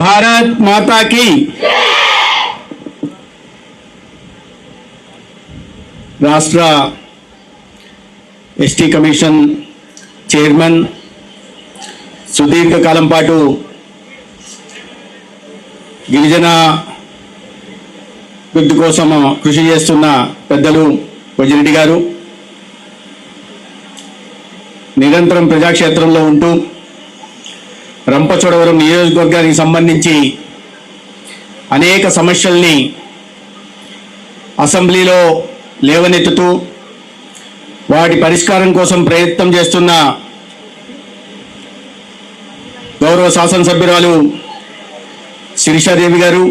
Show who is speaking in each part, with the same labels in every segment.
Speaker 1: भारत माता की। राष्ट्र एसटी कमीशन चेयरमैन सुदीर्घ कालं पाटू गिरिजन అభివృద్ధి కోసం కృషి చేస్తున్న పెద్దలు వజిరెడ్డి గారు నిరంతరం ప్రజాక్షేత్రంలో ఉంటూ రంపచోడవరం నియోజకవర్గానికి సంబంధించి అనేక సమస్యల్ని అసెంబ్లీలో లేవనెత్తుతూ వాటి పరిష్కారం కోసం ప్రయత్నం చేస్తున్న గౌరవ శాసనసభ్యురాలు శిరీషాదేవి గారు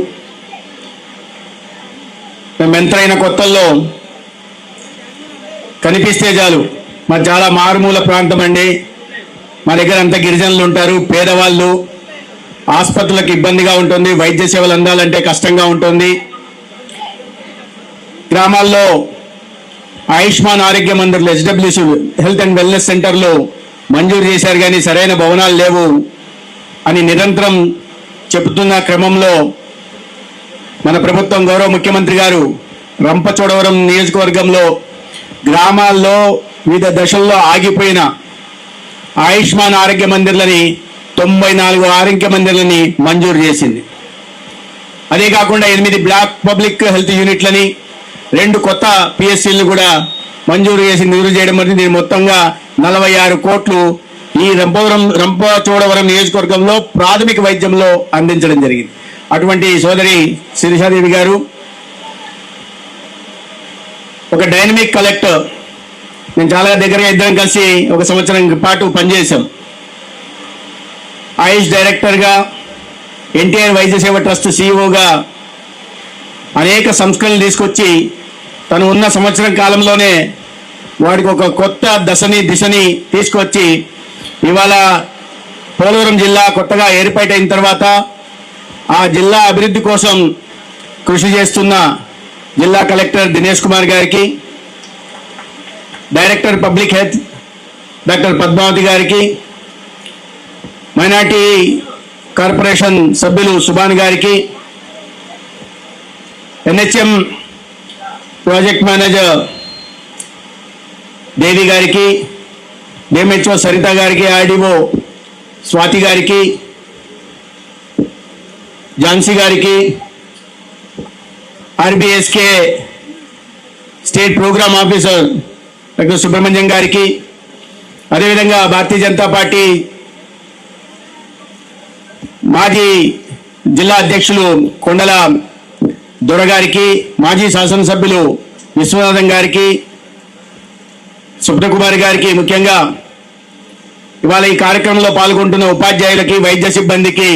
Speaker 1: మెంతైన కొత్తల్లో కనిపిస్తే చాలు మా చాలా మారుమూల ప్రాంతం అండి, మా దగ్గర అంత గిరిజనులు ఉంటారు, పేదవాళ్ళు, ఆసుపత్రులకు ఇబ్బందిగా ఉంటుంది, వైద్య సేవలు అందాలంటే కష్టంగా ఉంటుంది. గ్రామాల్లో ఆయుష్మాన్ ఆరోగ్య మందిర్లు హెచ్డబ్ల్యూసి హెల్త్ అండ్ వెల్నెస్ సెంటర్లు మంజూరు చేశారు కానీ సరైన భవనాలు లేవు అని నిరంతరం చెబుతున్న క్రమంలో మన ప్రభుత్వం గౌరవ ముఖ్యమంత్రి గారు రంపచోడవరం నియోజకవర్గంలో గ్రామాల్లో వివిధ దశల్లో ఆగిపోయిన ఆయుష్మాన్ ఆరోగ్య మందిర్లని 94 ఆరోగ్య మందిర్లని మంజూరు చేసింది. అదే కాకుండా 8 బ్లాక్ పబ్లిక్ హెల్త్ యూనిట్లని 2 కొత్త పిఎస్సీలను కూడా మంజూరు చేసి నిధులు చేయడం అనేది మొత్తంగా 46 కోట్లు ఈ రంపచోడవరం నియోజకవర్గంలో ప్రాథమిక వైద్యంలో అందించడం జరిగింది. అటువంటి సోదరి శిరీషాదేవి గారు ఒక డైనమిక్ కలెక్టర్. నేను చాలా దగ్గరగా ఇద్దరం కలిసి 1 సంవత్సరం పాటు పనిచేశాం. ఆయుష్ డైరెక్టర్గా, ఎన్టీఆర్ వైద్య సేవ ట్రస్ట్ సిఇఓగా అనేక సంస్కరణలు తీసుకొచ్చి తను ఉన్న సంవత్సరం కాలంలోనే వాడికి ఒక కొత్త దిశని తీసుకొచ్చి ఇవాళ పోలవరం జిల్లా కొత్తగా ఏర్పాటైన తర్వాత ఆ జిల్లా అభివృద్ధి కోసం కృషి చేస్తున్న జిల్లా కలెక్టర్ దినేష్ కుమార్ గారికి, director public health doctor Padmavathi గారికి, మైనార్టీ కార్పొరేషన్ సభ్యులు సుభాన్ గారికి, ఎన్హెచ్ఎం ప్రాజెక్ట్ మేనేజర్ దేవి గారికి, డిఎంహెచ్ఓ సరిత గారికి, ఆర్డీఓ స్వాతి గారికి, ఝాన్సీ గారికి, RBSK state program officer doctor Subrahmanyam గారికి, అదేవిధంగా భారతీయ జనతా పార్టీ మాజీ జిల్లా అధ్యక్షులు కొండల దొర గారికి, మాజీ శాసనసభ్యులు విశ్వనాథం గారికి, సుబ్రకుమారి గారికి, ముఖ్యంగా ఇవాళ ఈ కార్యక్రమంలో పాల్గొంటున్న ఉపాధ్యాయులకి, వైద్య సిబ్బందికి,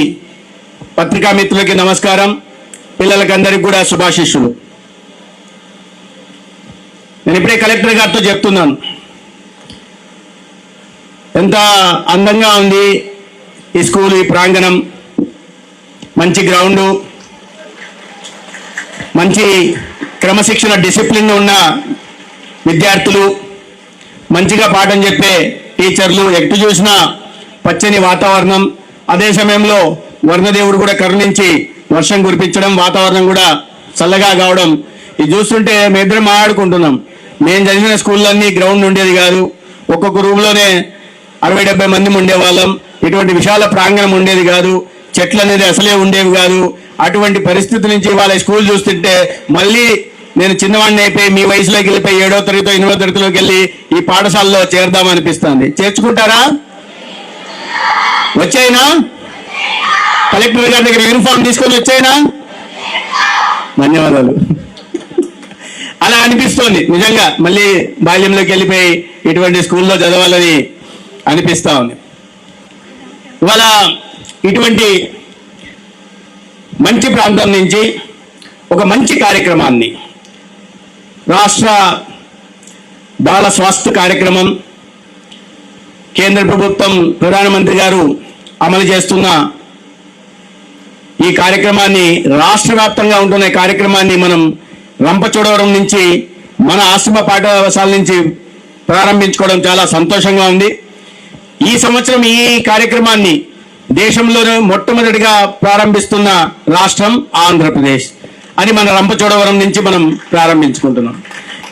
Speaker 1: పత్రికా మిత్రులకి నమస్కారం. పిల్లలకందరికీ కూడా శుభాశిష్యులు. నేను ఇప్పుడే కలెక్టర్ గారితో చెప్తున్నాను, ఎంత అందంగా ఉంది ఈ స్కూల్, ఈ ప్రాంగణం, మంచి గ్రౌండు, మంచి క్రమశిక్షణ డిసిప్లిన్ ఉన్న విద్యార్థులు, మంచిగా పాఠం చెప్పే టీచర్లు, ఎటు చూసినా పచ్చని వాతావరణం, అదే సమయంలో వర్ణదేవుడు కూడా కరుణించి వర్షం కురిపించడం, వాతావరణం కూడా చల్లగా కావడం, ఇది చూస్తుంటే మేమిద్దరం ఆడుకుంటున్నాం. నేను చదివిన స్కూళ్ళన్నీ గ్రౌండ్ ఉండేది కాదు, ఒక్కొక్క రూమ్లోనే 60-70 మంది ఉండేవాళ్ళం, ఇటువంటి విశాల ప్రాంగణం ఉండేది కాదు, చెట్లు అనేది అసలే ఉండేవి కాదు. అటువంటి పరిస్థితి నుంచి వాళ్ళ స్కూల్ చూస్తుంటే మళ్ళీ నేను చిన్నవాడిని అయిపోయి మీ వయసులోకి వెళ్ళిపోయి 7వ తరగతి 8వ తరగతిలోకి వెళ్ళి ఈ పాఠశాలలో చేరదామనిపిస్తుంది. చేర్చుకుంటారా? వచ్చాయినా? కలెక్టర్ గారి దగ్గర యూనిఫామ్ తీసుకొని వచ్చాయినా? ధన్యవాదాలు. అలా అనిపిస్తోంది నిజంగా, మళ్ళీ బాల్యంలోకి వెళ్ళిపోయి ఇటువంటి స్కూల్లో చదవాలని అనిపిస్తా ఉంది. ఇవాళ ఇటువంటి మంచి ప్రాంతం నుంచి ఒక మంచి కార్యక్రమాన్ని, రాష్ట్ర బాల స్వాస్థ్య కార్యక్రమం, కేంద్ర ప్రభుత్వం ప్రధానమంత్రి గారు అమలు చేస్తున్న ఈ కార్యక్రమాన్ని, రాష్ట్ర వ్యాప్తంగా ఉంటున్న కార్యక్రమాన్ని మనం రంపచోడవరం నుంచి, మన ఆశ్రమ పాఠశాల నుంచి ప్రారంభించుకోవడం చాలా సంతోషంగా ఉంది. ఈ సంవత్సరం ఈ కార్యక్రమాన్ని దేశంలోనే మొట్టమొదటిగా ప్రారంభిస్తున్న రాష్ట్రం ఆంధ్రప్రదేశ్ అని మన రంపచోడవరం నుంచి మనం ప్రారంభించుకుంటున్నాం.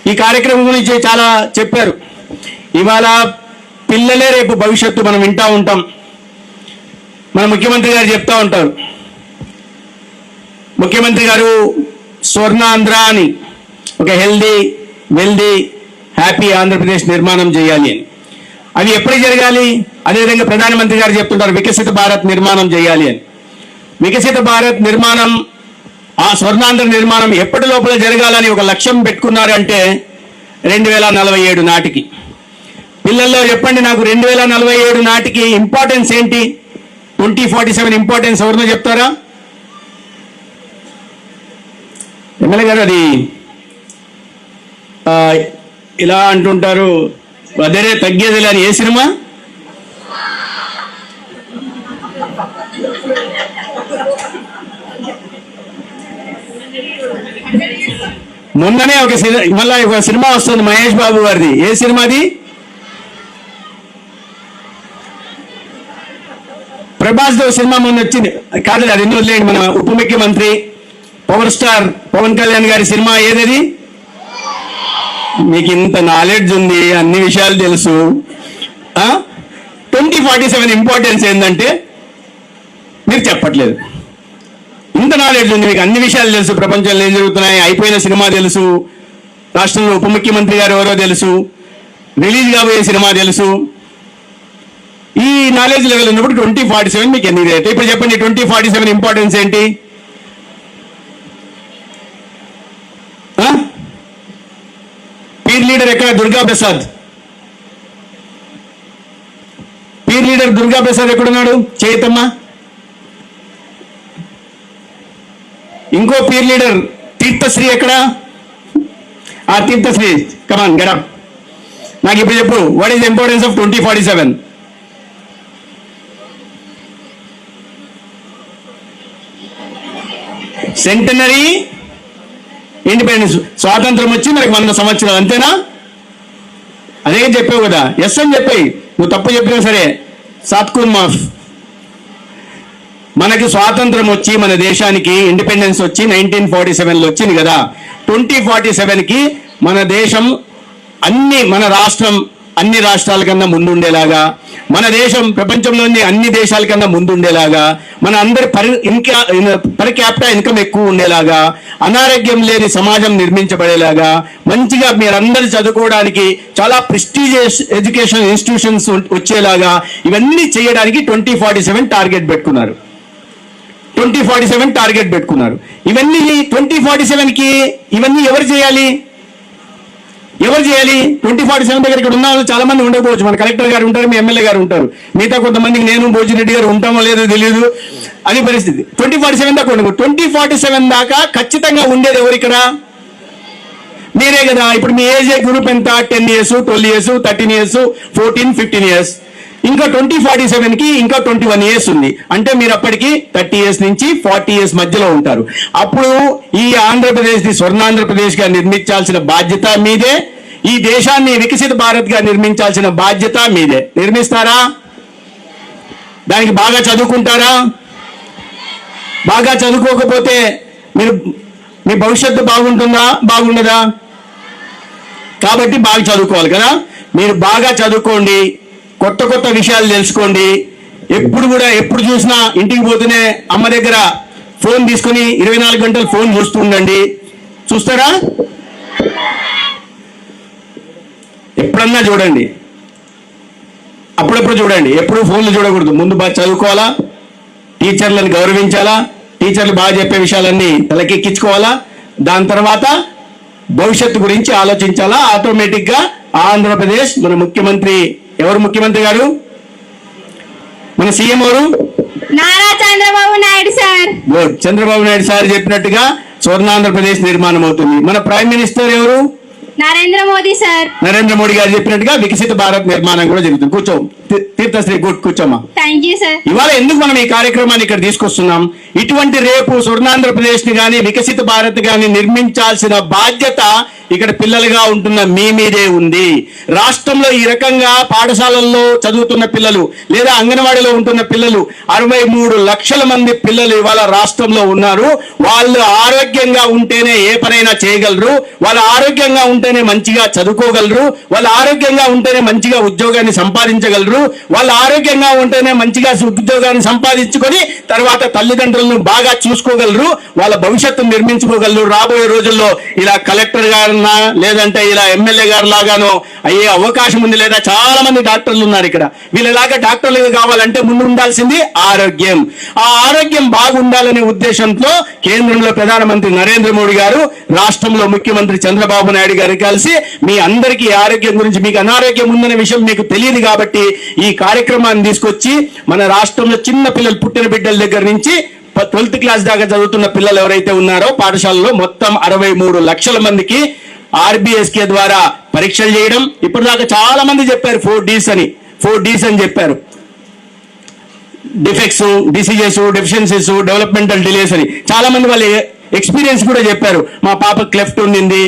Speaker 1: ఈ కార్యక్రమం గురించి చాలా చెప్పారు. ఇవాళ పిల్లలే రేపు భవిష్యత్తు మనం వింటూ ఉంటాం. మన ముఖ్యమంత్రి గారు చెప్తా ఉంటారు. ముఖ్యమంత్రి గారు స్వర్ణాంధ్ర అని ఒక హెల్దీ వెల్దీ హ్యాపీ ఆంధ్రప్రదేశ్ నిర్మాణం చేయాలి అని. అది ఎప్పుడు జరగాలి? అదేవిధంగా ప్రధానమంత్రి గారు చెప్తుంటారు వికసిత భారత్ నిర్మాణం చేయాలి అని. వికసిత భారత్ నిర్మాణం, ఆ స్వర్ణాంధ్ర నిర్మాణం ఎప్పటి లోపల జరగాలని ఒక లక్ష్యం పెట్టుకున్నారంటే 2047 నాటికి. పిల్లల్లో చెప్పండి నాకు, 2047 నాటికి ఇంపార్టెన్స్ ఏంటి? 2047 ఇంపార్టెన్స్ ఎవరినో చెప్తారా? ఎమ్మెల్యే గారు అది ఇలా అంటుంటారు, వదరే తగ్గేది అని. ఏ సినిమా? మొన్ననే మళ్ళా ఒక సినిమా వస్తుంది మహేష్ బాబు గారిది. ఏ సినిమాది? ప్రభాస్ దో సినిమా మొన్న వచ్చింది కాదు, అది ఎన్నో లేండి. మన ఉప ముఖ్యమంత్రి పవర్ స్టార్ పవన్ కళ్యాణ్ గారి సినిమా ఏదది? మీకు ఇంత నాలెడ్జ్ ఉంది, అన్ని విషయాలు తెలుసు. 2047 ఇంపార్టెన్స్ ఏంటంటే మీరు చెప్పట్లేదు. ఇంత నాలెడ్జ్ ఉంది మీకు, అన్ని విషయాలు తెలుసు, ప్రపంచంలో ఏం జరుగుతున్నాయి, అయిపోయిన సినిమా తెలుసు, రాష్ట్రంలో ఉప ముఖ్యమంత్రి గారు ఎవరో తెలుసు, రిలీజ్ కాబోయే సినిమా తెలుసు. ఈ నాలెడ్జ్ లెవెల్ ఉన్నప్పుడు 2047 మీకు ఎన్ని రేట్? ఇప్పుడు చెప్పండి 2047 ఇంపార్టెన్స్ ఏంటి? పీర్ లీడర్ ఎక్కడ? దుర్గా ప్రసాద్. పీర్ లీడర్ దుర్గా ప్రసాద్ ఎక్కడున్నాడు? చేతమ్మా. ఇంకో పీర్ లీడర్ తీర్థశ్రీ ఎక్కడ? ఆ తీర్థశ్రీ కమాన్ గెట్ అప్. నాకు ఇప్పుడు చెప్పు, what is the importance of 2047? Centenary independence, స్వాతంత్రం వచ్చి మనకి 100 సంవత్సరాలు, అంతేనా? అదే చెప్పావు కదా, ఎస్ అని చెప్పాయి. నువ్వు తప్పు చెప్పినా సరే సాత్కూన్ మాఫ్. మనకి స్వాతంత్రం వచ్చి, మన దేశానికి ఇండిపెండెన్స్ వచ్చి 1947లో వచ్చింది కదా. 2047కి మన దేశం మన రాష్ట్రం అన్ని రాష్ట్రాల కన్నా ముందుండేలాగా, మన దేశం ప్రపంచంలోని అన్ని దేశాల కన్నా ముందుండేలాగా, మన అందరి పర్ క్యాపిటా ఇన్కమ్ ఎక్కువ ఉండేలాగా, అనారోగ్యం లేని సమాజం నిర్మించబడేలాగా, మంచిగా మీరందరూ చదువుకోవడానికి చాలా ప్రెస్టీజియస్ ఎడ్యుకేషన్ ఇన్స్టిట్యూషన్స్ వచ్చేలాగా ఇవన్నీ చేయడానికి 2047 టార్గెట్ పెట్టుకున్నారు. 2047 టార్గెట్ పెట్టుకున్నారు. ఇవన్నీ 2047కి ఇవన్నీ ఎవరు చేయాలి? 2047 దగ్గర ఇక్కడ ఉన్న వాళ్ళు చాలా మంది ఉండకపోవచ్చు. మన కలెక్టర్ గారు ఉంటారు, మీ ఎమ్మెల్యే గారు ఉంటారు, మిగతా కొంతమందికి నేను భోజిరెడ్డి గారు ఉంటామో లేదో తెలియదు. అది పరిస్థితి. 2047 దాకా ఉండదు. 2047 దాకా ఖచ్చితంగా ఉండేది ఎవరు ఇక్కడ? మీరే కదా. ఇప్పుడు మీ ఏజ్ గ్రూప్ ఎంత? 10 years, 12 years, 13 years, 14, 15 years. ఇంకా 2047కి ఇంకా 21 years ఉంది. అంటే మీరు అప్పటికి 30 years నుంచి 40 years మధ్యలో ఉంటారు. అప్పుడు ఈ ఆంధ్రప్రదేశ్ ని స్వర్ణాంధ్రప్రదేశ్ గా నిర్మించాల్సిన బాధ్యత మీదే. ఈ దేశాన్ని వికసిత భారత్ గా నిర్మించాల్సిన బాధ్యత మీదే. నిర్మిస్తారా? దానికి బాగా చదువుకుంటారా? బాగా చదువుకోకపోతే మీ భవిష్యత్తు బాగుంటుందా? బాగుండదా? కాబట్టి బాగా చదువుకోవాలి కదా. మీరు బాగా చదువుకోండి, కొత్త కొత్త విషయాలు తెలుసుకోండి. ఎప్పుడు చూసినా ఇంటికి పోతూనే అమ్మ దగ్గర ఫోన్ తీసుకుని 24 గంటలు ఫోన్ చూస్తూ ఉండండి. చూస్తారా? ఎప్పుడన్నా చూడండి, అప్పుడప్పుడు చూడండి. ఎప్పుడు ఫోన్లు చూడకూడదు. ముందు బాగా చదువుకోవాలా, టీచర్లను గౌరవించాలా, టీచర్లు బాగా చెప్పే విషయాలన్నీ తలకెక్కించుకోవాలా. దాని తర్వాత భవిష్యత్తు గురించి ఆలోచించాలా. ఆటోమేటిక్గా ఆంధ్రప్రదేశ్ మన ముఖ్యమంత్రి ఎవరు? ముఖ్యమంత్రి గారు మన సీఎం ఎవరు?
Speaker 2: Nara Chandrababu Naidu sir.
Speaker 1: Good. Chandrababu Naidu sir చెప్పినట్టుగా స్వర్ణాంధ్రప్రదేశ్ నిర్మాణం అవుతుంది. మన ప్రైమ్ మినిస్టర్ ఎవరు?
Speaker 2: నరేంద్ర మోదీ సార్.
Speaker 1: నరేంద్ర మోడీ గారు చెప్పినట్టుగా వికసిత భారత్ నిర్మాణం కూడా జరుగుతుంది. కూర్చో. తీర్థశ్రీ కూర్చోమ్మా.
Speaker 2: Thank you sir.
Speaker 1: ఇవాళ ఎందుకు మనం ఈ కార్యక్రమాన్ని ఇక్కడ తీసుకొస్తున్నాం? ఇటువంటి రేపు స్వర్ణాంధ్రప్రదేశ్ ని గాని వికసిత భారత్ గాని నిర్మించాల్సిన బాధ్యత ఇక్కడ పిల్లలుగా ఉంటున్న మీ మీదే ఉంది. రాష్ట్రంలో ఈ రకంగా పాఠశాలల్లో చదువుతున్న పిల్లలు లేదా అంగన్వాడీలో ఉంటున్న పిల్లలు 63 లక్షల మంది పిల్లలు ఇవాళ రాష్ట్రంలో ఉన్నారు. వాళ్ళు ఆరోగ్యంగా ఉంటేనే ఏ పనైనా చేయగలరు, వాళ్ళు ఆరోగ్యంగా ఉంటేనే మంచిగా చదువుకోగలరు, వాళ్ళు ఆరోగ్యంగా ఉంటేనే మంచిగా ఉద్యోగాన్ని సంపాదించగలరు, వాళ్ళు ఆరోగ్యంగా ఉంటేనే మంచిగా ఉద్యోగాన్ని సంపాదించుకొని తర్వాత తల్లిదండ్రులను బాగా చూసుకోగలరు, వాళ్ళ భవిష్యత్తును నిర్మించుకోగలరు. రాబోయే రోజుల్లో ఇలా కలెక్టర్ గారన్నా లేదంటే ఇలా ఎమ్మెల్యే గారు లాగానో అయ్యే అవకాశం ఉంది. లేదా చాలా మంది డాక్టర్లు ఉన్నారు ఇక్కడ. వీళ్ళలాగా డాక్టర్లు కావాలంటే ముందు ఉండాల్సింది ఆరోగ్యం. ఆ ఆరోగ్యం బాగుండాలనే ఉద్దేశంతో కేంద్రంలో ప్రధానమంత్రి నరేంద్ర మోడీ గారు, రాష్ట్రంలో ముఖ్యమంత్రి చంద్రబాబు నాయుడు గారు కలిసి మీ అందరికీ ఆరోగ్యం గురించి, మీకు అనారోగ్యం ఉందనే విషయం మీకు తెలియదు కాబట్టి ఈ కార్యక్రమాన్ని తీసుకొచ్చి మన రాష్ట్రంలో చిన్న పిల్లలు పుట్టిన బిడ్డల దగ్గర నుంచి 12th క్లాస్ దాకా చదువుతున్న పిల్లలు ఎవరైతే ఉన్నారో పాఠశాలలో మొత్తం 63 లక్షల మందికి ఆర్బీఎస్కే ద్వారా పరీక్షలు చేయడం. ఇప్పటిదాకా చాలా మంది చెప్పారు 4Ds అని చెప్పారు. Defects, diseases, deficiencies, developmental delays అని చాలా మంది వాళ్ళ ఎక్స్పీరియన్స్ కూడా చెప్పారు. మా పాప క్లెఫ్ట్ ఉండింది,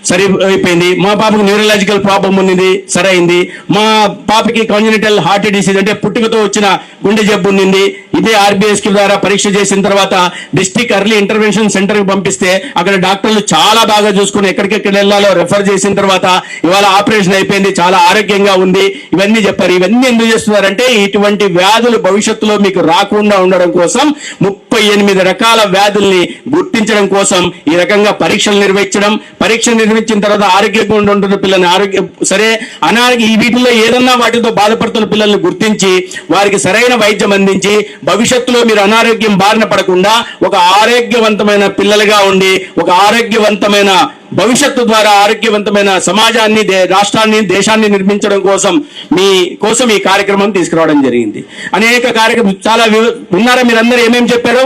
Speaker 1: సరి అయిపోయింది. మా పాపకి న్యూరలాజికల్ ప్రాబ్లం ఉన్నది, సరైంది. మా పాపకి కాంజనిటల్ హార్ట్ డిసీజ్ అంటే పుట్టుకతో వచ్చిన గుండె జబ్బు ఉన్నది. ఇదే ఆర్బీఎస్కి ద్వారా పరీక్ష చేసిన తర్వాత డిస్ట్రిక్ట్ ఎర్లీ ఇంటర్వెన్షన్ సెంటర్కి పంపిస్తే అక్కడ డాక్టర్లు చాలా బాగా చూసుకుని ఎక్కడికెక్కడ వెళ్ళాలో రెఫర్ చేసిన తర్వాత ఇవాళ ఆపరేషన్ అయిపోయింది, చాలా ఆరోగ్యంగా ఉంది. ఇవన్నీ చెప్పారు. ఇవన్నీ ఎందుకు చేస్తున్నారంటే ఇటువంటి వ్యాధులు భవిష్యత్తులో మీకు రాకుండా ఉండడం కోసం 38 రకాల వ్యాధుల్ని గుర్తించడం కోసం ఈ రకంగా పరీక్షలు నిర్వహించడం. పరీక్షలు నిర్వహించిన తర్వాత ఆరోగ్యంగా ఉంటున్న పిల్లల్ని సరే అనారోగ్య వీటిల్లో ఏదన్నా వాటితో బాధపడుతున్న పిల్లల్ని గుర్తించి వారికి సరైన వైద్యం అందించి భవిష్యత్తులో మీరు అనారోగ్యం బారిన పడకుండా ఒక ఆరోగ్యవంతమైన పిల్లలుగా ఉండి ఒక ఆరోగ్యవంతమైన భవిష్యత్తు ద్వారా ఆరోగ్యవంతమైన సమాజాన్ని, రాష్ట్రాన్ని, దేశాన్ని నిర్మించడం కోసం ఈ కార్యక్రమం తీసుకురావడం జరిగింది. అనేక కార్యక్రమం చాలా ఉన్నారా? మీరందరూ ఏమేమి చెప్పారు?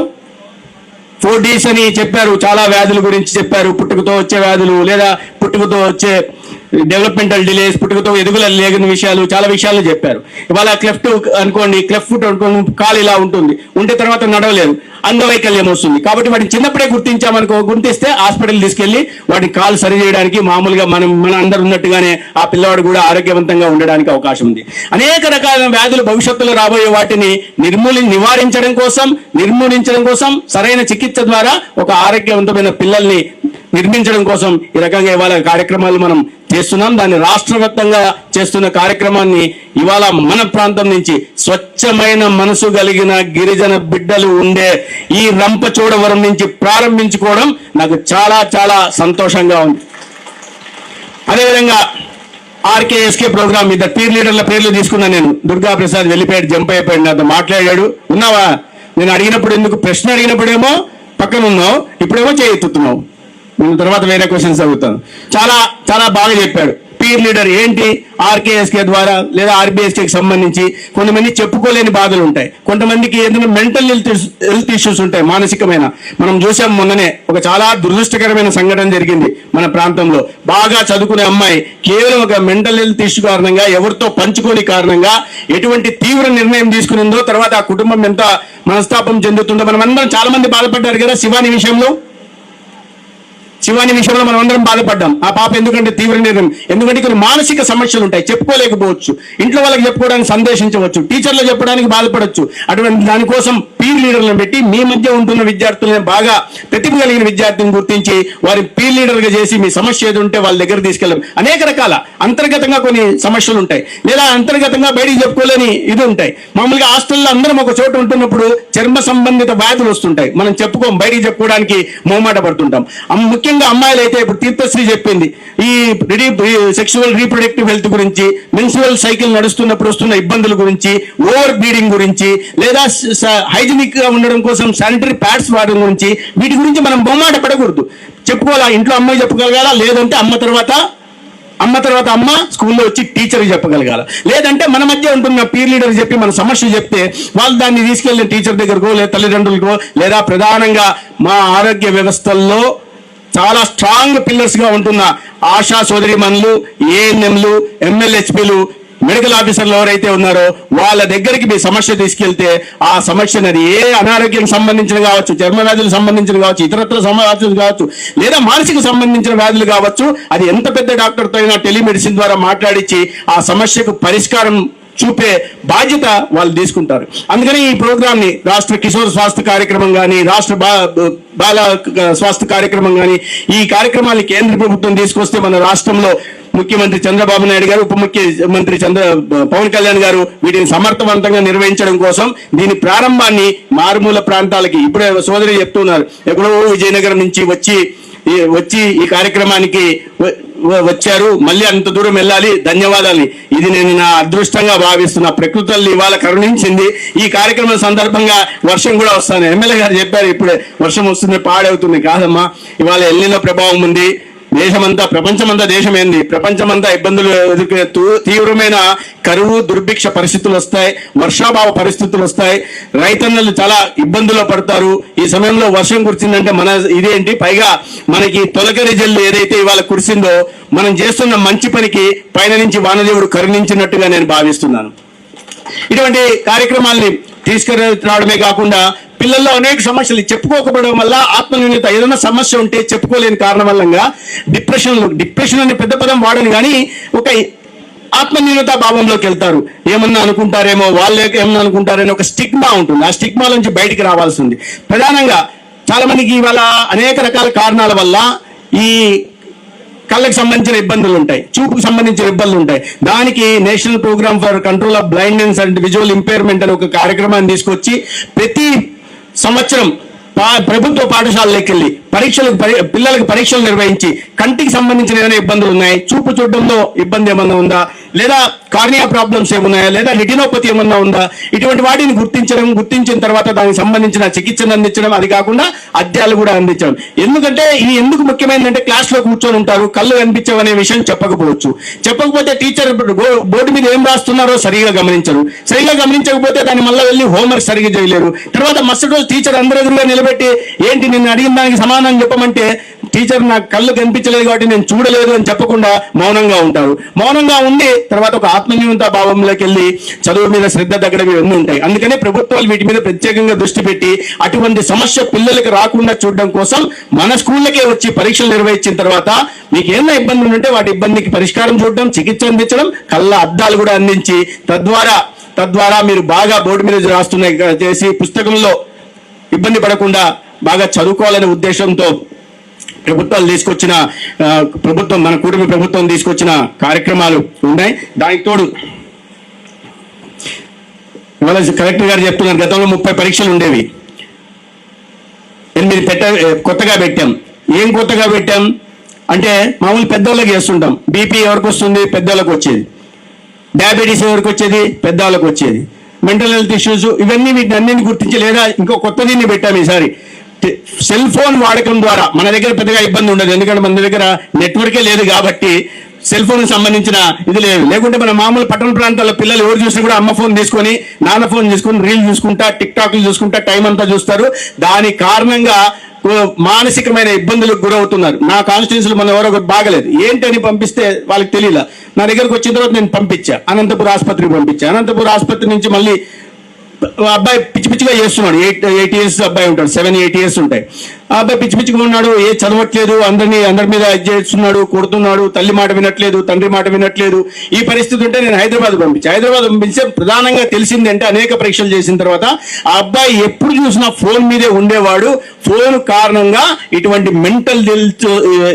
Speaker 1: 4Ds అని చెప్పారు. చాలా వ్యాధుల గురించి చెప్పారు. పుట్టుకతో వచ్చే వ్యాధులు లేదా పుట్టుకతో వచ్చే డెవలప్మెంటల్ డిలేస్, పుట్టుకతో ఎదుగుల లేని విషయాలు, చాలా విషయాలు చెప్పారు. ఇవాళ క్లెఫ్ట్ అనుకోండి, క్లెఫ్ట్ ఫుట్ అనుకోండి, కాలు ఇలా ఉంటే తర్వాత నడవలేరు, అంగవైకల్యం వస్తుంది. కాబట్టి వాటిని చిన్నప్పుడే గుర్తిస్తే హాస్పిటల్ తీసుకెళ్లి వాటిని కాలు సరి చేయడానికి మామూలుగా మన అందరు ఉన్నట్టుగానే ఆ పిల్లవాడు కూడా ఆరోగ్యవంతంగా ఉండడానికి అవకాశం ఉంది. అనేక రకాల వ్యాధులు భవిష్యత్తులో రాబోయే వాటిని నిర్మూలించడం కోసం సరైన చికిత్స ద్వారా ఒక ఆరోగ్యవంతమైన పిల్లల్ని నిర్మించడం కోసం ఈ రకంగా ఇవాళ కార్యక్రమాలు మనం చేస్తున్నాం. దాన్ని రాష్ట్ర వ్యాప్తంగా చేస్తున్న కార్యక్రమాన్ని ఇవాళ మన ప్రాంతం నుంచి స్వచ్ఛమైన మనసు కలిగిన గిరిజన బిడ్డలు ఉండే ఈ రంపచోడవరం నుంచి ప్రారంభించుకోవడం నాకు చాలా చాలా సంతోషంగా ఉంది. అదేవిధంగా ఆర్కేఎస్కే ప్రోగ్రామ్ మీద పీర్ లీడర్ల పేర్లు తీసుకున్నా నేను. దుర్గా ప్రసాద్ వెళ్ళిపోయాడు, జంప్ అయిపోయాడు, నాతో మాట్లాడాడు. ఉన్నావా? నేను అడిగినప్పుడు ప్రశ్న అడిగినప్పుడేమో పక్కన ఉన్నావు, ఇప్పుడేమో చేయెత్తుతున్నావు. నేను తర్వాత వేరే క్వశ్చన్స్ అడుగుతాను. చాలా చాలా బాగా చెప్పాడు. పీర్ లీడర్ ఏంటి? ఆర్కేఎస్కే ద్వారా లేదా ఆర్బీఎస్కేకి సంబంధించి కొంతమంది చెప్పుకోలేని బాధలు ఉంటాయి, కొంతమందికి ఏదైనా మెంటల్ హెల్త్ ఇష్యూస్ ఉంటాయి, మానసికమైన. మనం చూసాం మొన్ననే ఒక చాలా దురదృష్టకరమైన సంఘటన జరిగింది మన ప్రాంతంలో. బాగా చదువుకునే అమ్మాయి కేవలం ఒక మెంటల్ హెల్త్ ఇష్యూ కారణంగా, ఎవరితో పంచుకోని కారణంగా ఎటువంటి తీవ్ర నిర్ణయం తీసుకునిందో, తర్వాత ఆ కుటుంబం ఎంత మనస్తాపం చెందుతుందో మనం అందరం చాలా మంది బాధపడ్డారు కదా. శివాని విషయంలో మనం అందరం బాధపడ్డాం. ఆ పాప ఎందుకంటే తీవ్ర నిర్ణయం, ఎందుకంటే కొన్ని మానసిక సమస్యలు ఉంటాయి, చెప్పుకోలేకపోవచ్చు, ఇంట్లో వాళ్ళకి చెప్పుకోవడానికి సందేశించవచ్చు, టీచర్లు చెప్పడానికి బాధపడవచ్చు. అటువంటి దానికోసం పీర్ లీడర్లను పెట్టి మీ మధ్య ఉంటున్న విద్యార్థులను, బాగా ప్రతిభ కలిగిన విద్యార్థిని గుర్తించి వారి పీర్ లీడర్గా చేసి మీ సమస్య ఏది ఉంటే వాళ్ళ దగ్గర తీసుకెళ్ళడం. అనేక రకాల అంతర్గతంగా కొన్ని సమస్యలు ఉంటాయి, లేదా అంతర్గతంగా బయటికి చెప్పుకోలేని ఇది ఉంటాయి. మామూలుగా హాస్టల్లో అందరం ఒక చోట ఉంటున్నప్పుడు చర్మ సంబంధిత వ్యాధులు వస్తుంటాయి, మనం చెప్పుకోం, బయటికి చెప్పుకోవడానికి మొహమాట పడుతుంటాం. ముఖ్యంగా అమ్మాయిలు అయితే ఇప్పుడు తీర్థశ్రీ చెప్పింది ఈ సెక్షువల్ రీప్రొడక్టివ్ హెల్త్ గురించి, మెన్స్ట్రువల్ సైకిల్ నడుస్తున్నప్పుడు వస్తున్న ఇబ్బందుల గురించి, ఓవర్ బ్లీడింగ్ గురించి, లేదా హైజీనిక్ గా ఉండడం కోసం శానిటరీ ప్యాడ్స్ వాడడం గురించి, వీటి గురించి మనం మొహమాట పడకూడదు. చెప్పుకోవాలా, ఇంట్లో అమ్మాయి చెప్పగలగాల, లేదంటే అమ్మ తర్వాత అమ్మ స్కూల్లో వచ్చి టీచర్కి చెప్పగలగాల, లేదంటే మన మధ్య ఉంటున్న పీర్ లీడర్ చెప్పి మన సమస్య చెప్తే వాళ్ళు దాన్ని తీసుకెళ్లిన టీచర్ దగ్గరకో లేదా తల్లిదండ్రులకో, లేదా ప్రధానంగా మా ఆరోగ్య వ్యవస్థల్లో చాలా స్ట్రాంగ్ పిల్లర్స్ గా ఉంటున్న ఆశా సోదరిమణులు, ఏఎన్ఎంలు, ఎంఎల్హెచ్పీలు మెడికల్ ఆఫీసర్లు ఎవరైతే ఉన్నారో వాళ్ళ దగ్గరికి మీ సమస్య తీసుకెళ్తే ఆ సమస్యను అది ఏ అనారోగ్యం సంబంధించిన కావచ్చు, చర్మ వ్యాధులకు సంబంధించిన కావచ్చు, ఇతరత్ర సమస్యలు కావచ్చు, లేదా మానసిక సంబంధించిన వ్యాధులు కావచ్చు, అది ఎంత పెద్ద డాక్టర్తో అయినా టెలిమెడిసిన్ ద్వారా మాట్లాడించి ఆ సమస్యకు పరిష్కారం చూపే బాధ్యత వాళ్ళు తీసుకుంటారు. అందుకని ఈ ప్రోగ్రామ్ ని రాష్ట్ర కిషోర్ స్వాస్థ్య కార్యక్రమం కానీ, రాష్ట్ర బాల స్వాస్థ్య కార్యక్రమం కానీ, ఈ కార్యక్రమాన్ని కేంద్ర ప్రభుత్వం తీసుకొస్తే మన రాష్ట్రంలో ముఖ్యమంత్రి చంద్రబాబు నాయుడు గారు, ఉప ముఖ్యమంత్రి పవన్ కళ్యాణ్ గారు వీటిని సమర్థవంతంగా నిర్వహించడం కోసం దీని ప్రారంభాన్ని మారుమూల ప్రాంతాలకి, ఇప్పుడే సోదరి చెప్తున్నారు, ఎక్కడో విజయనగరం నుంచి వచ్చి ఈ కార్యక్రమానికి వచ్చారు, మళ్ళీ అంత దూరం వెళ్ళాలి, ధన్యవాదాలు. ఇది నేను నా అదృష్టంగా భావిస్తున్నా. ప్రకృతి తల్లి ఇవాళ కరుణించింది. ఈ కార్యక్రమం సందర్భంగా వర్షం కూడా వస్తాను. ఎమ్మెల్యే గారు చెప్పారు ఇప్పుడే వర్షం వస్తుంది, పాడవుతుంది. కాదమ్మా, ఇవాళ ఎల్నినో ప్రభావం ఉంది. దేశమంతా, ప్రపంచమంతా, దేశమేంది ప్రపంచమంతా ఇబ్బందులు ఎదుర్కొనే తీవ్రమైన కరువు, దుర్భిక్ష పరిస్థితులు వస్తాయి, వర్షాభావ పరిస్థితులు వస్తాయి, రైతన్నలు చాలా ఇబ్బందుల్లో పడతారు. ఈ సమయంలో వర్షం కురిసిందంటే మన ఇదేంటి, పైగా మనకి తొలకరి జల్లు ఏదైతే ఇవాళ కురిసిందో మనం చేస్తున్న మంచి పనికి పైన నుంచి వానదేవుడు కరుణించినట్టుగా నేను భావిస్తున్నాను. ఇటువంటి కార్యక్రమాల్ని తీసుకురావడమే కాకుండా పిల్లల్లో అనేక సమస్యలు చెప్పుకోకపోవడం వల్ల ఆత్మన్యూనత, ఏదైనా సమస్య ఉంటే చెప్పుకోలేని కారణం వల్ల డిప్రెషన్ అనే పెద్ద పదం వాడని కానీ ఒక ఆత్మన్యూనత భావంలోకి వెళ్తారు. ఏమన్నా అనుకుంటారేమో, వాళ్ళు ఏమన్నా అనుకుంటారేమో ఒక స్టిగ్మా ఉంటుంది. ఆ స్టిగ్మా నుంచి బయటికి రావాల్సి ఉంది. ప్రధానంగా చాలా మందికి ఇవాళ అనేక రకాల కారణాల వల్ల ఈ కళ్ళకి సంబంధించిన ఇబ్బందులు ఉంటాయి, చూపుకు సంబంధించిన ఇబ్బందులు ఉంటాయి. దానికి national program for control of blindness and visual impairment అనే ఒక కార్యక్రమాన్ని తీసుకొచ్చి ప్రతి సంవత్సరం ప్రభుత్వ పాఠశాలలోకి వెళ్ళి పిల్లలకు పరీక్షలు నిర్వహించి కంటికి సంబంధించిన ఏమైనా ఇబ్బందులు ఉన్నాయి, చూపు చూడడంలో ఇబ్బంది ఏమన్నా ఉందా, లేదా కార్నియా ప్రాబ్లమ్స్ ఏమున్నాయా, లేదా రెటినోపతి ఏమన్నా ఉందా, ఇటువంటి వాటిని గుర్తించిన తర్వాత దానికి సంబంధించిన చికిత్సను అందించడం, అది కాకుండా అద్యాలు కూడా అందించడం. ఎందుకంటే ఇది ఎందుకు ముఖ్యమైనదంటే క్లాస్ లో కూర్చొని ఉంటారు, కళ్ళు కనిపించవనే విషయం చెప్పకపోతే టీచర్ బోర్డు మీద ఏం రాస్తున్నారో సరిగా గమనించకపోతే దాన్ని మళ్ళీ వెళ్ళి హోంవర్క్ సరిగా చేయలేరు. తర్వాత మరుసటి రోజు టీచర్ అందరి ఎదురుగా నిలబెట్టి ఏంటి నిన్ను అడిగిన దానికి సమాధానం చెప్పమంటే టీచర్ నాకు కళ్ళు కనిపించలేదు కాబట్టి నేను చూడలేదు అని చెప్పకుండా మౌనంగా ఉంటారు. మౌనంగా ఉండి తర్వాత ఒక ఆత్మన్యూనత భావంలోకి వెళ్ళి చదువు మీద శ్రద్ధ తగ్గడం ఇవన్నీ ఉంటాయి. అందుకనే ప్రభుత్వాలు వీటి మీద ప్రత్యేకంగా దృష్టి పెట్టి అటువంటి సమస్య పిల్లలకు రాకుండా చూడడం కోసం మన స్కూళ్ళకే వచ్చి పరీక్షలు నిర్వహించిన తర్వాత మీకు ఏమైనా ఇబ్బందులు ఉంటే వాటి ఇబ్బందికి పరిష్కారం చూడడం, చికిత్స అందించడం, కళ్ళ అద్దాలు కూడా అందించి తద్వారా మీరు బాగా బోర్డు మీద రాస్తున్నాయి చేసి పుస్తకంలో ఇబ్బంది పడకుండా బాగా చదువుకోవాలనే ఉద్దేశంతో మన కూటమి ప్రభుత్వం తీసుకొచ్చిన కార్యక్రమాలు ఉన్నాయి. దానికి తోడు ఇవాళ కలెక్టర్ గారు చెప్తున్నారు, గతంలో 30 పరీక్షలు ఉండేవి, 8 కొత్తగా పెట్టాం. ఏం కొత్తగా పెట్టాం అంటే మామూలు పెద్దవాళ్ళకి చేస్తుంటాం. బీపీ ఎవరికి వస్తుంది, పెద్దవాళ్ళకి వచ్చేది. డయాబెటీస్ ఎవరికి వచ్చేది, పెద్దవాళ్ళకి వచ్చేది. మెంటల్ హెల్త్ ఇష్యూస్, ఇవన్నీ వీటిని అన్నింటిని గుర్తించి, లేదా ఇంకో కొత్త దీన్ని పెట్టాం ఈసారి, సెల్ ఫోన్ వాడకం ద్వారా. మన దగ్గర పెద్దగా ఇబ్బంది ఉండదు, ఎందుకంటే మన దగ్గర నెట్వర్కే లేదు కాబట్టి సెల్ ఫోన్ సంబంధించిన ఇది లేదు. లేకుంటే మన మామూలు పట్టణ ప్రాంతాల్లో పిల్లలు ఎవరు చూసినా కూడా అమ్మ ఫోన్ తీసుకొని, నాన్న ఫోన్ తీసుకొని రీల్ చూసుకుంటా, టిక్ టాక్లు చూసుకుంటా టైం అంతా చూస్తారు. దాని కారణంగా మానసికమైన ఇబ్బందులకు గురవుతున్నారు. నా కాన్స్టిట్యూన్సీలో మనం ఎవరో బాగలేదు ఏంటని పంపిస్తే వాళ్ళకి తెలియదు. నా దగ్గరకు వచ్చిన తర్వాత నేను పంపించా, అనంతపురం ఆసుపత్రికి పంపించా. అనంతపురం ఆసుపత్రి నుంచి మళ్ళీ అబ్బాయి పిచ్చిగా చేస్తున్నాడు. 8 years అబ్బాయి ఉంటాడు, 7-8 years ఉంటాయి. ఆ అబ్బాయి పిచ్చిగా ఉన్నాడు, ఏ చదవట్లేదు, అందరి మీద చేస్తున్నాడు, కొడుతున్నాడు, తల్లి మాట వినట్లేదు, తండ్రి మాట వినట్లేదు. ఈ పరిస్థితి ఉంటే నేను హైదరాబాద్ పంపించే ప్రధానంగా తెలిసింది అంటే అనేక పరీక్షలు చేసిన తర్వాత ఆ అబ్బాయి ఎప్పుడు చూసినా ఫోన్ మీదే ఉండేవాడు. ఫోన్ కారణంగా ఇటువంటి మెంటల్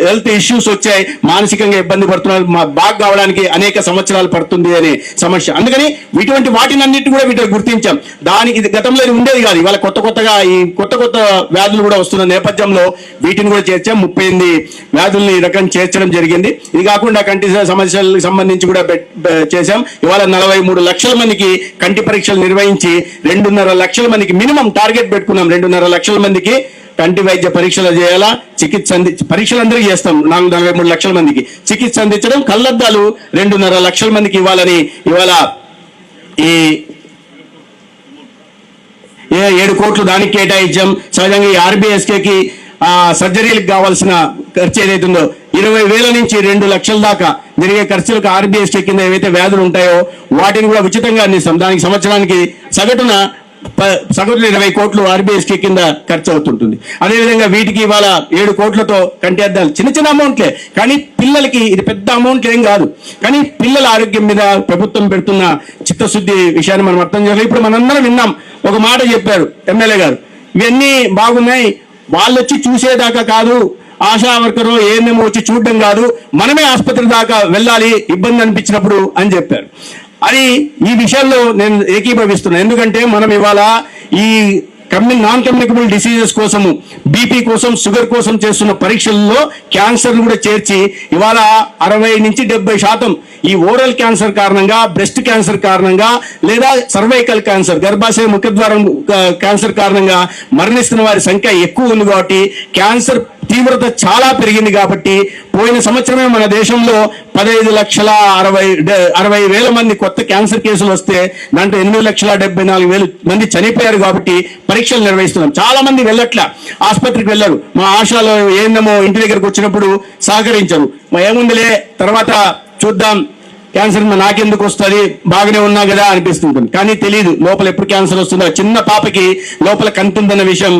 Speaker 1: హెల్త్ ఇష్యూస్ వచ్చాయి, మానసికంగా ఇబ్బంది పడుతున్నారు, బాగా కావడానికి అనేక సంవత్సరాలు పడుతుంది అనే సమస్య. అందుకని ఇటువంటి వాటినన్నిటి కూడా వీటిని గుర్తించాం. దానికి గతంలో ఉండేది కాదు, ఇవాళ కొత్తగా ఈ కొత్త వ్యాధులు కూడా వస్తున్న నేపథ్యంలో వీటిని కూడా చేర్చాం. 38 వ్యాధుల్ని ఈ రకం చేర్చడం జరిగింది. ఇది కాకుండా కంటి సమస్యలకు సంబంధించి కూడా చేశాం. ఇవాళ 43 లక్షల మందికి కంటి పరీక్షలు నిర్వహించి 2.5 లక్షల మందికి మినిమం టార్గెట్ పెట్టుకున్నాం. 2.5 లక్షల మందికి కంటి వైద్య పరీక్షలు చేయాలా, పరీక్షలు అందరికీ చేస్తాం. 43 లక్షల మందికి చికిత్స అందించడం, కళ్ళద్దాలు 2.5 లక్షల మందికి ఇవ్వాలని ఇవాళ ఈ 7 కోట్లు దానికి కేటాయించాం. సహజంగా ఈ RBSKకి సర్జరీలకు కావాల్సిన ఖర్చు ఏదైతుందో 20,000 నుంచి 2 లక్షల దాకా జరిగే ఖర్చులకు ఆర్బీఎస్టీ కింద ఏవైతే వ్యాధులు ఉంటాయో వాటిని కూడా ఉచితంగా అందిస్తాం. దానికి సంవత్సరానికి సగటున 20 కోట్లు ఆర్బీఎస్టీ కింద ఖర్చు అవుతుంటుంది. అదేవిధంగా వీటికి ఇవాళ 7 కోట్లతో కంటి అద్దాలు, చిన్న చిన్న అమౌంట్లే, కానీ పిల్లలకి ఇది పెద్ద అమౌంట్లు ఏం కాదు. కానీ పిల్లల ఆరోగ్యం మీద ప్రభుత్వం పెడుతున్న చిత్తశుద్ధి విషయాన్ని మనం అర్థం చేయాలి. ఇప్పుడు మనందరం విన్నాం, ఒక మాట చెప్పారు ఎమ్మెల్యే గారు, ఇవన్నీ బాగున్నాయి, వాళ్ళు వచ్చి చూసేదాకా కాదు, ఆశా వర్కరు ఏమేమో వచ్చి చూడడం కాదు, మనమే ఆసుపత్రి దాకా వెళ్ళాలి ఇబ్బంది అనిపించినప్పుడు అని చెప్పారు. అది ఈ విషయాల్లో నేను ఏకీభవిస్తున్నాను. ఎందుకంటే మనం ఇవాళ ఈ నాన్ కమ్యూనికబుల్ డిసీజెస్ కోసము, బీపీ కోసం, షుగర్ కోసం చేస్తున్న పరీక్షల్లో క్యాన్సర్ కూడా చేర్చి ఇవాళ 60 నుంచి 70% ఈ ఓరల్ క్యాన్సర్ కారణంగా, బ్రెస్ట్ క్యాన్సర్ కారణంగా, లేదా సర్వైకల్ క్యాన్సర్, గర్భాశయ ముఖద్వారం క్యాన్సర్ కారణంగా మరణిస్తున్న వారి సంఖ్య ఎక్కువ ఉంది. కాబట్టి క్యాన్సర్ తీవ్రత చాలా పెరిగింది. కాబట్టి పోయిన సంవత్సరమే మన దేశంలో 15,60,000 మంది కొత్త క్యాన్సర్ కేసులు వస్తే దాంట్లో 8,74,000 మంది చనిపోయారు. కాబట్టి పరీక్షలు నిర్వహిస్తున్నాం. చాలా మంది వెళ్ళట్లా, ఆసుపత్రికి వెళ్ళరు. మా ఆశాలో ఏందేమో ఇంటి దగ్గరకు వచ్చినప్పుడు సహకరించరు. ఏముందిలే తర్వాత చూద్దాం, క్యాన్సర్ నాకెందుకు వస్తుంది, బాగానే ఉన్నా కదా అనిపిస్తుంటుంది. కానీ తెలియదు లోపల ఎప్పుడు క్యాన్సర్ వస్తుందో. చిన్న పాపకి లోపల కంటుందన్న విషయం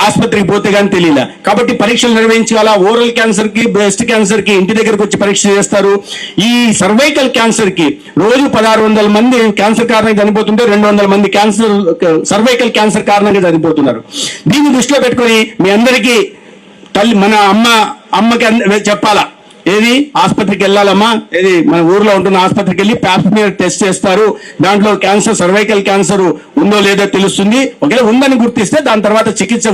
Speaker 1: ఆసుపత్రికి పోతే కానీ తెలియలే. కాబట్టి పరీక్షలు నిర్వహించాలా. ఓరల్ క్యాన్సర్ కి, బ్రెస్ట్ క్యాన్సర్ కి ఇంటి దగ్గరకు వచ్చి పరీక్ష చేస్తారు. ఈ సర్వైకల్ క్యాన్సర్ కి రోజు 1,600 మంది క్యాన్సర్ కారణంగా చనిపోతుంటే 200 మంది సర్వైకల్ క్యాన్సర్ కారణంగా చనిపోతున్నారు. దీన్ని దృష్టిలో పెట్టుకొని మీ అందరికీ మన అమ్మకి చెప్పాలా, ఏది ఆసుపత్రికి వెళ్ళాలమ్మా, ఏది మన ఊర్లో ఉంటున్న ఆసుపత్రికి వెళ్ళి ప్యాప్స్మియర్ టెస్ట్ చేస్తారు. దాంట్లో క్యాన్సర్, సర్వైకల్ క్యాన్సర్ ఉందో లేదో తెలుస్తుంది. ఒకవేళ ఉందని గుర్తిస్తే దాని తర్వాత చికిత్స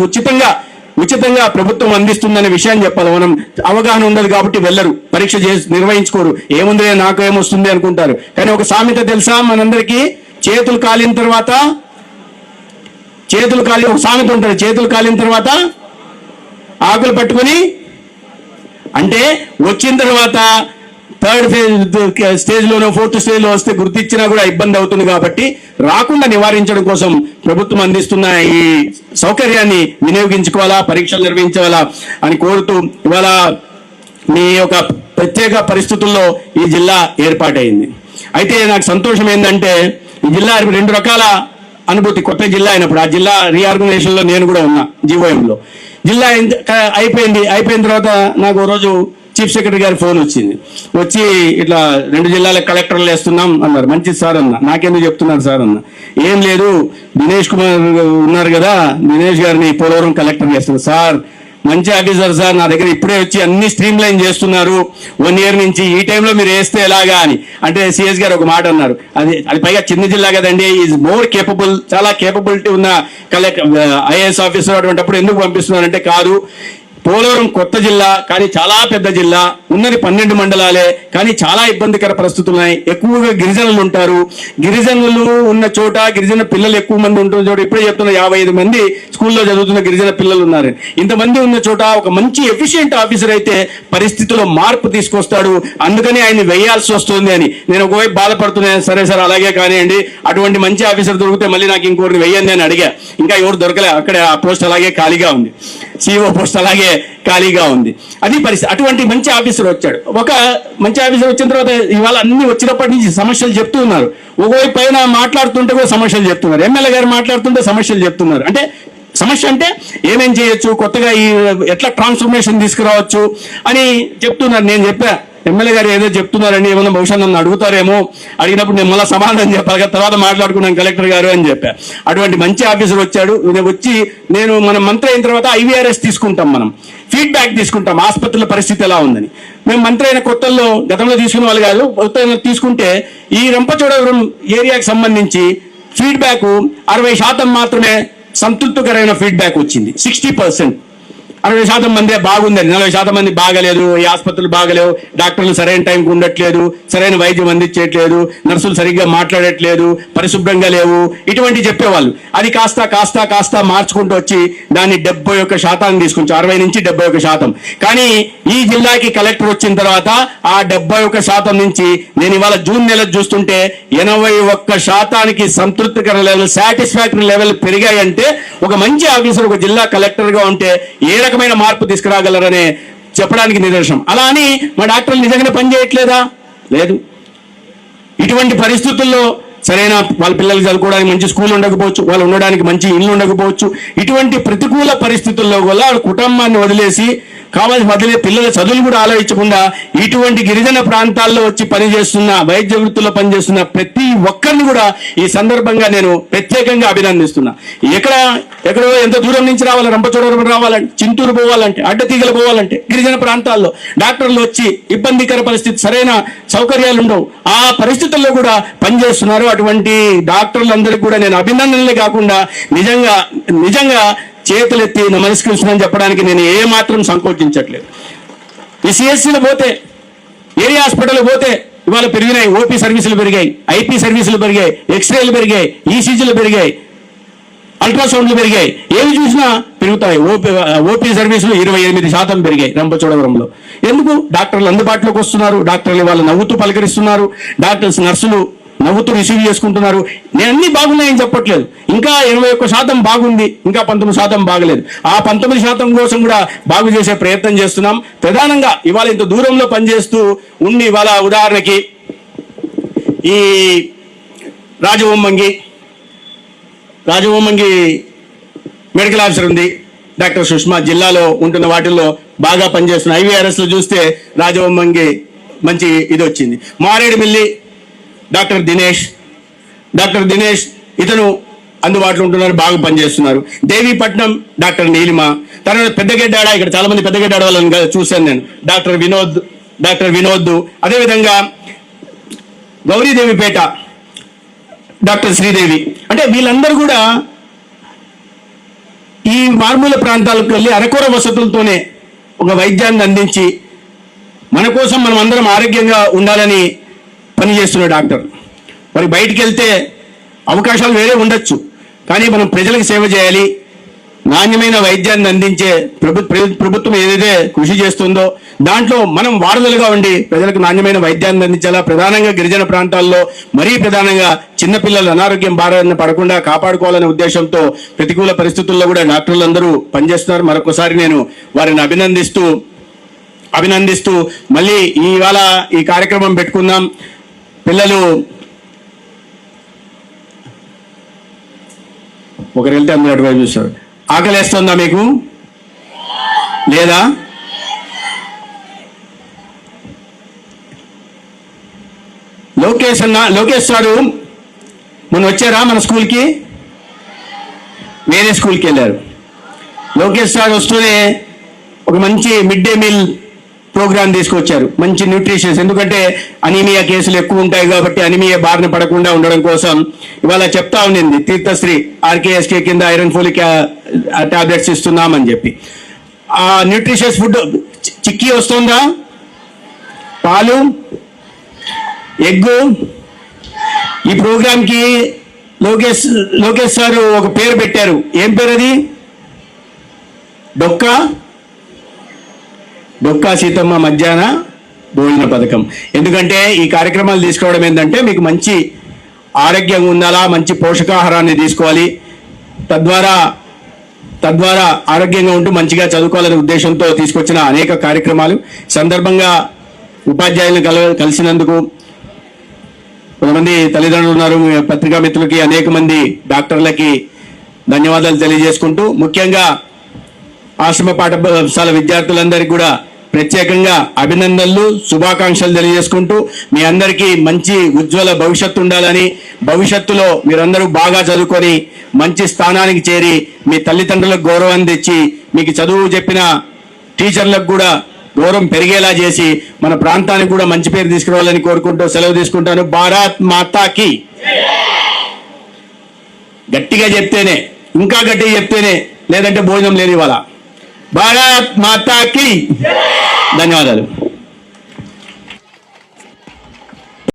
Speaker 1: ఉచితంగా ప్రభుత్వం అందిస్తుందనే విషయాన్ని చెప్పాలి. మనం అవగాహన ఉండదు కాబట్టి వెళ్ళరు, పరీక్ష నిర్వహించుకోరు. ఏముంది నాకు ఏమొస్తుంది అనుకుంటారు. కానీ ఒక సామెత తెలుసా మనందరికీ, చేతులు కాలిన తర్వాత ఒక సామెత ఉంటుంది, చేతులు కాలిన తర్వాత ఆకులు పట్టుకొని, అంటే వచ్చిన తర్వాత 3rd స్టేజ్లోనో 4th స్టేజ్లో వస్తే గుర్తించినా కూడా ఇబ్బంది అవుతుంది. కాబట్టి రాకుండా నివారించడం కోసం ప్రభుత్వం అందిస్తున్న ఈ సౌకర్యాన్ని వినియోగించుకోవాలా, పరీక్షలు నిర్వహించాలా అని కోరుతూ ఇవాళ మీ యొక్క ప్రత్యేక పరిస్థితుల్లో ఈ జిల్లా ఏర్పాటైంది. అయితే నాకు సంతోషం ఏంటంటే ఈ జిల్లా 2 రకాల అనుభూతి. కొత్త జిల్లా అయినప్పుడు, ఆ జిల్లా రీఆర్గనైజేషన్లో నేను కూడా ఉన్నా, జీవోఎంలో. జిల్లా అయిపోయిన తర్వాత నాకు ఓ రోజు చీఫ్ సెక్రటరీ గారి ఫోన్ వచ్చింది. వచ్చి ఇట్లా 2 జిల్లాల కలెక్టర్లు వేస్తున్నాం అన్నారు. మంచిది సార్ అన్న. నాకెందుకు చెప్తున్నారు సార్ అన్న. ఏం లేదు, దినేష్ కుమార్ ఉన్నారు కదా, దినేష్ గారిని పోలవరం కలెక్టర్ చేస్తున్నారు. సార్ మంచి ఆఫీసర్ సార్, నా దగ్గర ఇప్పుడే వచ్చి అన్ని స్ట్రీమ్ లైన్ చేస్తున్నారు 1 year నుంచి, ఈ టైంలో మీరు వేస్తే ఎలాగా అని అంటే సిఎస్ గారు ఒక మాట అన్నారు. అది పైగా చిన్న జిల్లా కదండి, ఈజ్ మోర్ కేపబుల్, చాలా కేపబిలిటీ ఉన్న ఐఏఎస్ ఆఫీసర్. అటువంటిప్పుడు ఎందుకు పంపిస్తున్నారంటే, కాదు, పోలవరం కొత్త జిల్లా కానీ చాలా పెద్ద జిల్లా, ఉన్నది 12 మండలాలే, కానీ చాలా ఇబ్బందికర పరిస్థితులు ఉన్నాయి. ఎక్కువగా గిరిజనులు ఉంటారు. గిరిజనులు ఉన్న చోట గిరిజన పిల్లలు ఎక్కువ మంది ఉంటున్న చోట, ఇప్పుడే చెప్తున్న 55 మంది స్కూల్లో చదువుతున్న గిరిజన పిల్లలు ఉన్నారు. ఇంతమంది ఉన్న చోట ఒక మంచి ఎఫిషియెంట్ ఆఫీసర్ అయితే పరిస్థితుల్లో మార్పు తీసుకొస్తాడు. అందుకని ఆయన వేయాల్సి వస్తుంది అని నేను ఒకవైపు బాధపడుతున్నాను. సరే సార్ అలాగే కానివ్వండి, అటువంటి మంచి ఆఫీసర్ దొరికితే మళ్ళీ నాకు ఇంకోటి వెయ్యండి అని అడిగా. ఇంకా ఎవరు దొరకలే, అక్కడే ఆ పోస్ట్ అలాగే ఖాళీగా ఉంది, సిఇఓ పోస్ట్ అలాగే ఖాళీగా ఉంది. అది పరిస్థితి. అటువంటి మంచి ఆఫీసర్ వచ్చాడు. ఒక మంచి ఆఫీసర్ వచ్చిన తర్వాత ఇవాళ అన్ని వచ్చినప్పటి నుంచి సమస్యలు చెప్తూ ఉన్నారు. ఒకవైపు పైన మాట్లాడుతుంటే కూడా సమస్యలు చెప్తున్నారు, ఎమ్మెల్యే గారు మాట్లాడుతుంటే సమస్యలు చెప్తున్నారు. అంటే సమస్య అంటే ఏమేం చేయొచ్చు, కొత్తగా ఈ ఎట్లా ట్రాన్స్ఫర్మేషన్ తీసుకురావచ్చు అని చెప్తున్నారు. నేను చెప్పా, ఎమ్మెల్యే గారు ఏదో చెప్తున్నారని, ఏమన్నా బహుశా నన్ను అడుగుతారేమో, అడిగినప్పుడు నేను మళ్ళీ సమాధానం చెప్పాలి కదా, తర్వాత మాట్లాడుకున్నాను కలెక్టర్ గారు అని చెప్పా. అటువంటి మంచి ఆఫీసర్ వచ్చాడు. వచ్చి మనం మంత్రి అయిన తర్వాత IVRS తీసుకుంటాం, మనం ఫీడ్బ్యాక్ తీసుకుంటాం ఆసుపత్రుల పరిస్థితి ఎలా ఉందని. మేము మంత్రి అయిన కొత్తల్లో గతంలో తీసుకునే వాళ్ళు కాదు, తీసుకుంటే ఈ రంపచోడవరం ఏరియాకి సంబంధించి ఫీడ్బ్యాక్ 60% మాత్రమే సంతృప్తికరమైన ఫీడ్బ్యాక్ వచ్చింది. 60%. 60% మంది బాగుందని, 40% మంది బాగలేదు, ఈ ఆసుపత్రులు బాగలేవు, డాక్టర్లు సరైన టైంకి ఉండట్లేదు, సరైన వైద్యం అందించట్లేదు, నర్సులు సరిగ్గా మాట్లాడట్లేదు, పరిశుభ్రంగా లేవు, ఇటువంటి చెప్పేవాళ్ళు. అది కాస్త మార్చుకుంటూ వచ్చి దాన్ని 71% తీసుకుంటాం, 60 నుంచి 71%. కానీ ఈ జిల్లాకి కలెక్టర్ వచ్చిన తర్వాత ఆ 71% నుంచి నేను ఇవాళ జూన్ నెల చూస్తుంటే 81%కి సంతృప్తికర లెవెల్, సాటిస్ఫాక్టరీ లెవెల్ పెరిగాయంటే ఒక మంచి ఆఫీసర్ ఒక జిల్లా కలెక్టర్ గా ఉంటే ఏ రకమైన మార్పు తీసుకురాగలరనే చెప్పడానికి నిదర్శనం. అలా అని మా డాక్టర్లు నిజంగానే పని చేయట్లేదా? లేదు. ఇటువంటి పరిస్థితుల్లో సరైన వాళ్ళ పిల్లలు చదువుకోవడానికి మంచి స్కూల్ ఉండకపోవచ్చు, వాళ్ళు ఉండడానికి మంచి ఇల్లు ఉండకపోవచ్చు. ఇటువంటి ప్రతికూల పరిస్థితుల్లో కూడా వాళ్ళ కుటుంబాన్ని వదిలేసి పిల్లల చదువులు కూడా ఆలోచించకుండా ఇటువంటి గిరిజన ప్రాంతాల్లో వచ్చి పనిచేస్తున్న వైద్య వృత్తిలో పనిచేస్తున్న ప్రతి ఒక్కరిని కూడా ఈ సందర్భంగా నేను ప్రత్యేకంగా అభినందిస్తున్నా. ఎక్కడో ఎంత దూరం నుంచి రావాలి, రంపచోడవరం రావాలంటే, చింతూరు పోవాలంటే, అడ్డతీగలు పోవాలంటే గిరిజన ప్రాంతాల్లో డాక్టర్లు వచ్చి ఇబ్బందికర పరిస్థితి, సరైన సౌకర్యాలు ఉండవు. ఆ పరిస్థితుల్లో కూడా పనిచేస్తున్నారు. అటువంటి డాక్టర్లందరికీ కూడా నేను అభినందనలే కాకుండా నిజంగా చేతులెత్తి నమస్కరిస్తున్నాను చెప్పడానికి నేను ఏమాత్రం సంకోచించట్లేదు. ఈ సిఎస్సీలో పోతే, ఏరియా హాస్పిటల్ పోతే ఇవాళ పెరిగినాయి. ఓపీ సర్వీసులు పెరిగాయి, ఐపీ సర్వీసులు పెరిగాయి, ఎక్స్రేలు పెరిగాయి, ఈసీజీలు పెరిగాయి, అల్ట్రాసౌండ్లు పెరిగాయి. ఏవి చూసినా పెరుగుతాయి. ఓపీ సర్వీసులు 28% పెరిగాయి రంపచోడవరంలో. ఎందుకు? డాక్టర్లు అందుబాటులోకి వస్తున్నారు. డాక్టర్లు వాళ్ళు నవ్వుతూ పలకరిస్తున్నారు. డాక్టర్స్, నర్సులు నవ్వుతూ రిసీవ్ చేసుకుంటున్నారు. నేను అన్ని బాగున్నాయని చెప్పట్లేదు. ఇంకా 81% బాగుంది, ఇంకా 19% బాగలేదు. ఆ 19% కోసం కూడా బాగు చేసే ప్రయత్నం చేస్తున్నాం. ప్రధానంగా ఇవాళ ఇంత దూరంలో పనిచేస్తూ ఉండి, ఇవాళ ఉదాహరణకి ఈ రాజవొమ్మంగి మెడికల్ ఆఫీసర్ ఉంది, డాక్టర్ సుష్మా. జిల్లాలో ఉంటున్న వాటిల్లో బాగా పనిచేస్తున్న IVRS లో చూస్తే రాజవొమ్మంగి మంచి ఇది వచ్చింది. మారేడుమిల్లి డాక్టర్ దినేష్ ఇతను అందుబాటులో ఉంటున్నారు, బాగా పనిచేస్తున్నారు. దేవీపట్నం డాక్టర్ నీలిమ. తర్వాత పెద్దగడ్డాడ, ఇక్కడ చాలా మంది పెద్దగడ్డాడ వాళ్ళని చూశాను నేను, డాక్టర్ వినోద్. అదేవిధంగా గౌరీదేవిపేట డాక్టర్ శ్రీదేవి. అంటే వీళ్ళందరూ కూడా ఈ మారుమూల ప్రాంతాలకు వెళ్ళి అరకొర వసతులతోనే ఒక వైద్యాన్ని అందించి మన కోసం మనం అందరం ఆరోగ్యంగా ఉండాలని పనిచేస్తున్న డాక్టర్. మరి బయటికి వెళ్తే అవకాశాలు వేరే ఉండొచ్చు, కానీ మనం ప్రజలకు సేవ చేయాలి. నాణ్యమైన వైద్యాన్ని అందించే ప్రభుత్వం ఏదైతే కృషి చేస్తుందో దాంట్లో మనం వారధులుగా ఉండి ప్రజలకు నాణ్యమైన వైద్యాన్ని అందించాలా. ప్రధానంగా గిరిజన ప్రాంతాల్లో, మరీ ప్రధానంగా చిన్నపిల్లలు అనారోగ్యం బారిన పడకుండా కాపాడుకోవాలనే ఉద్దేశంతో ప్రతికూల పరిస్థితుల్లో కూడా డాక్టర్లు అందరూ పనిచేస్తున్నారు. మరొకసారి నేను వారిని అభినందిస్తూ మళ్ళీ ఇవాళ ఈ కార్యక్రమం పెట్టుకుందాం. పిల్లలు ఒకరు వెళ్తే అందరూ అటువైపు చూస్తారు. ఆకలేస్తుందా మీకు? లేదా? లోకేష్ సారు మొన్న వచ్చారా మన స్కూల్కి? వేరే స్కూల్కి వెళ్ళారు. లోకేష్ సార్ వస్తూనే ఒక మంచి మిడ్ డే మీల్ ప్రోగ్రామ్ తీసుకొచ్చారు, మంచి న్యూట్రిషన్స్. ఎందుకంటే అనీమియా కేసులు ఎక్కువ ఉంటాయి కాబట్టి అనీమియా బారిన పడకుండా ఉండడం కోసం ఇవాళ చెప్తా ఉండింది తీర్థశ్రీ RKSK కింద ఐరన్ ఫోలిక్ టాబ్లెట్స్ ఇస్తున్నామని చెప్పి. ఆ న్యూట్రిషియస్ ఫుడ్ చిక్కీ వస్తుందా? పాలు, ఎగ్గు. ఈ ప్రోగ్రామ్కి లోకేష్ సార్ ఒక పేరు పెట్టారు. ఏం పేరు అది? డొక్కా సీతమ్మ మధ్యాహ్న భోజన పథకం. ఎందుకంటే ఈ కార్యక్రమాలు తీసుకోవడం ఏంటంటే మీకు మంచి ఆరోగ్యం ఉండాలా, మంచి పోషకాహారాన్ని తీసుకోవాలి, తద్వారా ఆరోగ్యంగా ఉంటూ మంచిగా చదువుకోవాలనే ఉద్దేశంతో తీసుకొచ్చిన అనేక కార్యక్రమాలు. సందర్భంగా ఉపాధ్యాయులను కలిసినందుకు కొంతమంది తల్లిదండ్రులు ఉన్నారు, పత్రికా మిత్రులకి, అనేక మంది డాక్టర్లకి ధన్యవాదాలు తెలియజేసుకుంటూ, ముఖ్యంగా ఆశ్రమ పాఠశాల విద్యార్థులందరికీ కూడా ప్రత్యేకంగా అభినందనలు, శుభాకాంక్షలు తెలియజేసుకుంటూ మీ అందరికీ మంచి ఉజ్వల భవిష్యత్తు ఉండాలని, భవిష్యత్తులో మీరందరూ బాగా చదువుకొని మంచి స్థానానికి చేరి మీ తల్లిదండ్రులకు గౌరవం తెచ్చి మీకు చదువు చెప్పిన టీచర్లకు కూడా గౌరవం పెరిగేలా చేసి మన ప్రాంతానికి కూడా మంచి పేరు తీసుకురావాలని కోరుకుంటూ సెలవు తీసుకుంటాను. భారత్ మాతాకి. గట్టిగా చెప్తేనే, ఇంకా గట్టిగా చెప్తేనే, లేదంటే భోజనం లేని వాళ్ళ. భారత్ మాతాకి. ధన్యవాదాలు.